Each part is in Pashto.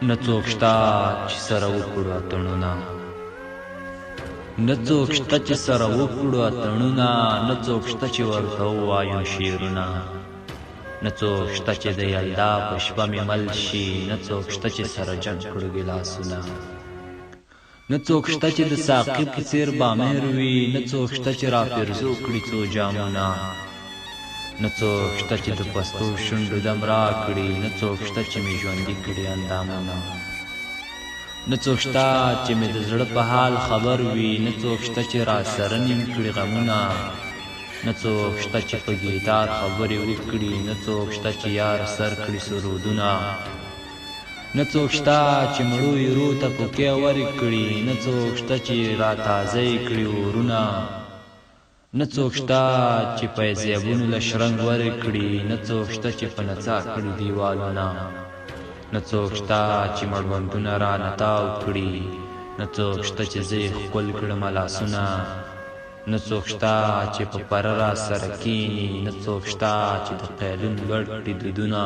نه څوک شته چې سره وکړو اتڼونه، نه څوک شته چې سره وکړو اتڼونه، نه څوک شته چې ورته ووایو شعرونه، نه څوک شته چې د یلدا په شپه مې مل شي، نه څوک شته چې سره جنګ کړو ګیلاسونه، نه څوک شته چې د ساقي په څېر بامیر وي، نه څوک شته چې راپرزو کړي څو جامونه، نه څوک شته چې د پستو شونډو دم راکړي، نه څوک شته چې مې ژوندي کړي اندامونه، نه څوک شته چې مې د زړه په حال خبر وي، نه څوک شته چې را سره نیم کړي غمونه، نه څوک شته چې په ګیتار خبرې وکړي، نه څوک شته چې یار سر کړي سرودونه، نه څوک شته چې مړو یرو ته پوکې ورکړي، نه څوک شته چې را تازه یې کړي اورونه، نه څوک شته چې پیزیبونو له شرنګ ورکړي، نه څوک شته چې په نڅا کړي دیوالونه، نه څوک شته چې مړوندونه را نتاو کړي، نه څوک شته چې زه یې ښکل کړم لاسونه، نه څوک شته چې په پره را سره کښېني، نه څوک شته چې د قیلون لوړ کړي دودونه،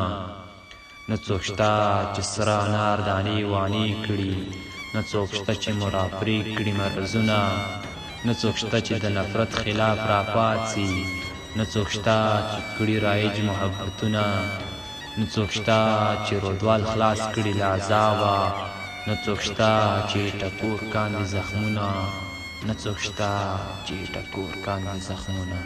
نه څوک شته چې سره انار دانې وانې کړي، نه څوک شته چې مو را پرې کړي مرزونه، نه څوک شته چې د نفرت خلاف را پاڅي، نه څوک شته چې کړي رایج محبتونه، نه څوک شته چې رودوال خلاص کړي له عذابه، نه څوک شته چې ټکور کاندي زخمونه، نه څوک شته چې ټکور کاندي زخمونه.